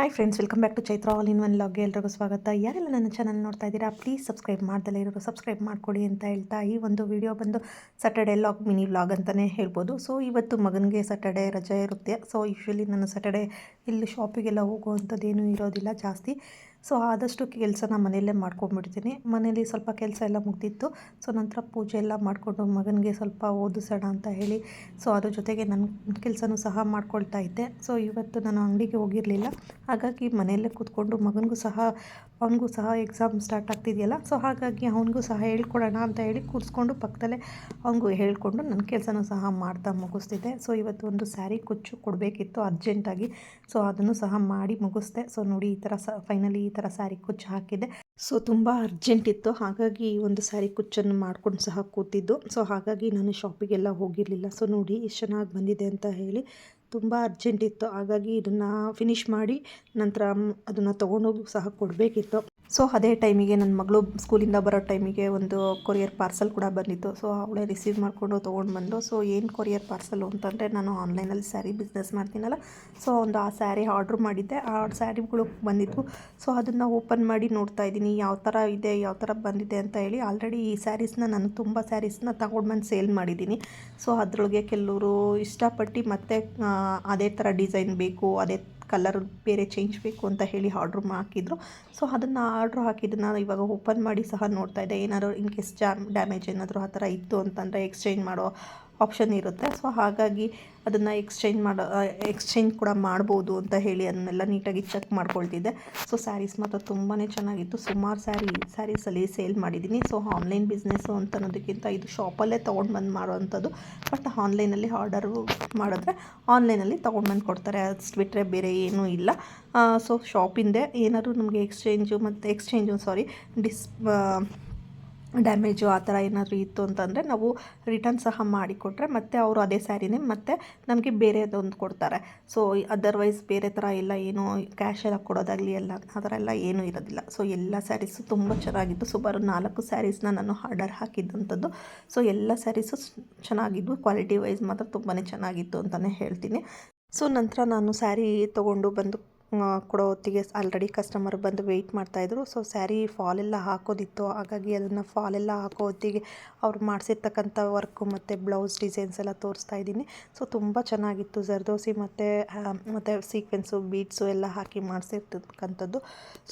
Hi friends, welcome back to Chaitra all in one ಲಾಗ್ಗೆ ಎಲ್ರಿಗೂ ಸ್ವಾಗತ. ಯಾರೆಲ್ಲ ನನ್ನ ಚಾನಲ್ ನೋಡ್ತಾ ಇದ್ದೀರಾ, ಪ್ಲೀಸ್ ಸಬ್ಸ್ಕ್ರೈಬ್ ಮಾಡ್ದಲೇ ಇರೋರು ಸಬ್ಸ್ಕ್ರೈಬ್ ಮಾಡ್ಕೊಡಿ ಅಂತ ಹೇಳ್ತಾ, ಈ ಒಂದು ವಿಡಿಯೋ ಬಂದು ಸ್ಯಾಟರ್ಡೇ ಲಾಗ್, ಮಿನಿ ವ್ಲಾಗ್ ಅಂತಲೇ ಹೇಳ್ಬೋದು. ಸೊ ಇವತ್ತು ಮಗನಿಗೆ ಸ್ಯಾಟರ್ಡೇ ರಜೆ ಇರುತ್ತೆ. ಸೊ ಯೂಶ್ವಲಿ ನಾನು ಸ್ಯಾಟರ್ಡೇ ಇಲ್ಲಿ ಶಾಪಿಗೆಲ್ಲ ಹೋಗುವಂಥದ್ದೇನೂ ಇರೋದಿಲ್ಲ ಜಾಸ್ತಿ. ಸೊ ಆದಷ್ಟು ಕೆಲಸನ ಮನೆಯಲ್ಲೇ ಮಾಡ್ಕೊಂಡ್ಬಿಡ್ತೀನಿ. ಮನೇಲಿ ಸ್ವಲ್ಪ ಕೆಲಸ ಎಲ್ಲ ಮುಗ್ದಿತ್ತು. ಸೊ ನಂತರ ಪೂಜೆ ಎಲ್ಲ ಮಾಡಿಕೊಂಡು ಮಗನಿಗೆ ಸ್ವಲ್ಪ ಓದಿಸೋಣ ಅಂತ ಹೇಳಿ, ಸೊ ಅದ್ರ ಜೊತೆಗೆ ನನ್ನ ಕೆಲಸನೂ ಸಹ ಮಾಡ್ಕೊಳ್ತಾ ಇದ್ದೆ. ಸೊ ಇವತ್ತು ನಾನು ಅಂಗಡಿಗೆ ಹೋಗಿರಲಿಲ್ಲ, ಹಾಗಾಗಿ ಮನೆಯಲ್ಲೇ ಕೂತ್ಕೊಂಡು ಅವನಿಗೂ ಸಹ ಎಕ್ಸಾಮ್ ಸ್ಟಾರ್ಟ್ ಆಗ್ತಿದೆಯಲ್ಲ, ಸೊ ಹಾಗಾಗಿ ಅವನಿಗೂ ಸಹ ಹೇಳ್ಕೊಡೋಣ ಅಂತ ಹೇಳಿ ಕೂರಿಸ್ಕೊಂಡು ಪಕ್ಕದಲ್ಲೇ ಅವನಿಗೂ ಹೇಳ್ಕೊಂಡು ನನ್ನ ಕೆಲಸನೂ ಸಹ ಮಾಡ್ತಾ ಮುಗಿಸ್ತಿದ್ದೆ. ಸೊ ಇವತ್ತು ಒಂದು ಸ್ಯಾರಿ ಕುಚ್ಚು ಕೊಡಬೇಕಿತ್ತು ಅರ್ಜೆಂಟಾಗಿ, ಸೊ ಅದನ್ನು ಸಹ ಮಾಡಿ ಮುಗಿಸ್ದೆ. ಸೊ ನೋಡಿ, ಈ ಥರ ಫೈನಲಿ ಈ ಥರ ಸ್ಯಾರಿ ಕುಚ್ಚು ಹಾಕಿದ್ದೆ. ಸೊ ತುಂಬ ಅರ್ಜೆಂಟ್ ಇತ್ತು, ಹಾಗಾಗಿ ಒಂದು ಸ್ಯಾರಿ ಕುಚ್ಚನ್ನು ಮಾಡ್ಕೊಂಡು ಸಹ ಕೂತಿದ್ದು. ಸೊ ಹಾಗಾಗಿ ನಾನು ಶಾಪಿಗೆಲ್ಲ ಹೋಗಿರಲಿಲ್ಲ. ಸೊ ನೋಡಿ ಎಷ್ಟು ಚೆನ್ನಾಗಿ ಬಂದಿದೆ ಅಂತ ಹೇಳಿ, ತುಂಬ ಅರ್ಜೆಂಟ್ ಇತ್ತು. ಹಾಗಾಗಿ ಇದನ್ನು ಫಿನಿಷ್ ಮಾಡಿ ನಂತರ ಅದನ್ನು ತೊಗೊಂಡೋಗಿ ಸಹ ಕೊಡಬೇಕಿತ್ತು. ಸೊ ಅದೇ ಟೈಮಿಗೆ ನನ್ನ ಮಗಳು ಸ್ಕೂಲಿಂದ ಬರೋ ಟೈಮಿಗೆ ಒಂದು ಕೊರಿಯರ್ ಪಾರ್ಸಲ್ ಕೂಡ ಬಂದಿತ್ತು. ಸೊ ಅವಳೇ ರಿಸೀವ್ ಮಾಡಿಕೊಂಡು ತೊಗೊಂಡು ಬಂದು, ಸೊ ಏನು ಕೊರಿಯರ್ ಪಾರ್ಸಲು ಅಂತಂದರೆ, ನಾನು ಆನ್ಲೈನಲ್ಲಿ ಸ್ಯಾರಿ ಬಿಸ್ನೆಸ್ ಮಾಡ್ತೀನಲ್ಲ, ಸೊ ಆ ಸ್ಯಾರಿ ಆರ್ಡ್ರ್ ಮಾಡಿದ್ದೆ. ಆ ಸ್ಯಾರಿಗಳು ಬಂದಿತ್ತು. ಸೊ ಅದನ್ನು ಓಪನ್ ಮಾಡಿ ನೋಡ್ತಾ ಇದ್ದೀನಿ ಯಾವ ಥರ ಇದೆ, ಯಾವ ಥರ ಬಂದಿದೆ ಅಂತ ಹೇಳಿ. ಆಲ್ರೆಡಿ ಈ ಸ್ಯಾರೀಸ್ನ ನಾನು ತುಂಬ ಸ್ಯಾರೀಸ್ನ ತಗೊಂಡು ಬಂದು ಸೇಲ್ ಮಾಡಿದ್ದೀನಿ. ಸೊ ಅದರೊಳಗೆ ಕೆಲವರು ಇಷ್ಟಪಟ್ಟು ಮತ್ತೆ ಅದೇ ಥರ ಡಿಸೈನ್ ಬೇಕು, ಅದೇ ಕಲರ್ ಬೇರೆ ಚೇಂಜ್ ಬೇಕು ಅಂತ ಹೇಳಿ ಆರ್ಡ್ರ್ ಹಾಕಿದ್ರು. ಸೊ ಅದನ್ನು ಆರ್ಡ್ರ್ ಹಾಕಿದ್ದನ್ನು ಇವಾಗ ಓಪನ್ ಮಾಡಿ ಸಹ ನೋಡ್ತಾ ಇದ್ದೆ. ಏನಾದರೂ ಇನ್ ಕೇಸ್ ಡ್ಯಾಮೇಜ್ ಏನಾದರೂ ಆ ಥರ ಇತ್ತು ಅಂತಂದರೆ ಎಕ್ಸ್ಚೇಂಜ್ ಮಾಡೋ ಆಪ್ಷನ್ ಇರುತ್ತೆ. ಸೊ ಹಾಗಾಗಿ ಅದನ್ನು ಎಕ್ಸ್ಚೇಂಜ್ ಕೂಡ ಮಾಡ್ಬೋದು ಅಂತ ಹೇಳಿ ಅದನ್ನೆಲ್ಲ ನೀಟಾಗಿ ಚೆಕ್ ಮಾಡ್ಕೊಳ್ತಿದ್ದೆ. ಸೊ ಸ್ಯಾರೀಸ್ ಮಾತ್ರ ತುಂಬಾ ಚೆನ್ನಾಗಿತ್ತು. ಸುಮಾರು ಸ್ಯಾರೀಸಲ್ಲಿ ಸೇಲ್ ಮಾಡಿದ್ದೀನಿ. ಸೊ ಆನ್ಲೈನ್ ಬಿಸ್ನೆಸ್ಸು ಅಂತ ಅನ್ನೋದಕ್ಕಿಂತ ಇದು ಶಾಪಲ್ಲೇ ತೊಗೊಂಡು ಬಂದು ಮಾಡೋವಂಥದ್ದು. ಬಟ್ ಆನ್ಲೈನಲ್ಲಿ ಆರ್ಡರು ಮಾಡಿದ್ರೆ ಆನ್ಲೈನಲ್ಲಿ ತೊಗೊಂಡು ಕೊಡ್ತಾರೆ, ಅಷ್ಟು ಬಿಟ್ಟರೆ ಬೇರೆ ಏನೂ ಇಲ್ಲ. ಸೊ ಶಾಪಿಂದೆ ಏನಾದರೂ ನಮಗೆ ಡ್ಯಾಮೇಜು ಆ ಥರ ಏನಾದರೂ ಇತ್ತು ಅಂತಂದರೆ ನಾವು ರಿಟರ್ನ್ ಸಹ ಮಾಡಿಕೊಟ್ರೆ ಮತ್ತೆ ಅವರು ಅದೇ ಸ್ಯಾರಿನೇ ಮತ್ತೆ ನಮಗೆ ಬೇರೆದೊಂದು ಕೊಡ್ತಾರೆ. ಸೊ ಅದರ್ವೈಸ್ ಬೇರೆ ಥರ ಎಲ್ಲ ಏನೂ ಕ್ಯಾಶ್ ಎಲ್ಲ ಕೊಡೋದಾಗಲಿ ಎಲ್ಲ ಆ ಥರ ಎಲ್ಲ ಏನೂ ಇರೋದಿಲ್ಲ. ಸೊ ಎಲ್ಲ ಸ್ಯಾರೀಸು ತುಂಬ ಚೆನ್ನಾಗಿತ್ತು. ಸುಮಾರು 4 ಸ್ಯಾರೀಸ್ನ ನಾನು ಆರ್ಡರ್ ಹಾಕಿದ್ದಂಥದ್ದು. ಸೊ ಎಲ್ಲ ಸ್ಯಾರೀಸು ಚೆನ್ನಾಗಿದ್ದು, ಕ್ವಾಲಿಟಿ ವೈಸ್ ಮಾತ್ರ ತುಂಬಾ ಚೆನ್ನಾಗಿತ್ತು ಅಂತಲೇ ಹೇಳ್ತೀನಿ. ಸೊ ನಂತರ ನಾನು ಸ್ಯಾರಿ ತೊಗೊಂಡು ಬಂದು ಕೊಡೋ ಹೊತ್ತಿಗೆ ಆಲ್ರೆಡಿ ಕಸ್ಟಮರ್ ಬಂದು ವೆಯ್ಟ್ ಮಾಡ್ತಾಯಿದ್ರು. ಸೊ ಸ್ಯಾರಿ ಫಾಲೆಲ್ಲ ಹಾಕೋದಿತ್ತು, ಹಾಗಾಗಿ ಅದನ್ನು ಫಾಲೆಲ್ಲ ಹಾಕೋ ಹೊತ್ತಿಗೆ ಅವ್ರು ಮಾಡಿಸಿರ್ತಕ್ಕಂಥ ವರ್ಕು ಮತ್ತು ಬ್ಲೌಸ್ ಡಿಸೈನ್ಸ್ ಎಲ್ಲ ತೋರಿಸ್ತಾ ಇದ್ದೀನಿ. ಸೊ ತುಂಬ ಚೆನ್ನಾಗಿತ್ತು. ಜರ್ದೋಸಿ ಮತ್ತು ಸೀಕ್ವೆನ್ಸು, ಬೀಡ್ಸು ಎಲ್ಲ ಹಾಕಿ ಮಾಡಿಸಿರ್ತಕ್ಕಂಥದ್ದು.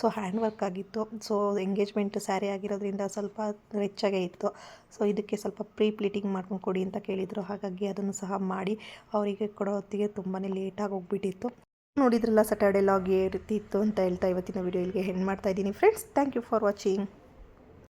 ಸೊ ಹ್ಯಾಂಡ್ ವರ್ಕ್ ಆಗಿತ್ತು. ಸೊ ಎಂಗೇಜ್ಮೆಂಟ್ ಸ್ಯಾರಿ ಆಗಿರೋದ್ರಿಂದ ಸ್ವಲ್ಪ ರಿಚ್ಚಾಗೇ ಇತ್ತು. ಸೊ ಇದಕ್ಕೆ ಸ್ವಲ್ಪ ಪ್ಲೀಟಿಂಗ್ ಮಾಡ್ಕೊಂಡು ಕೊಡಿ ಅಂತ ಕೇಳಿದರು, ಹಾಗಾಗಿ ಅದನ್ನು ಸಹ ಮಾಡಿ ಅವರಿಗೆ ಕೊಡೋ ಹೊತ್ತಿಗೆ ತುಂಬಾ ಲೇಟಾಗಿ ಹೋಗ್ಬಿಟ್ಟಿತ್ತು. ನೋಡಿದ್ರಲ್ಲ ಸ್ಯಾಟರ್ಡೇ ಲಾಗ್ ಯಾವ ರೀತಿ ಇತ್ತು ಅಂತ ಹೇಳ್ತಾ ಇವತ್ತಿನ ವಿಡಿಯೋ ಇಲ್ಲಿಗೆ ಎಂಡ್ ಮಾಡ್ತಾ ಇದ್ದೀನಿ friends. Thank you for watching.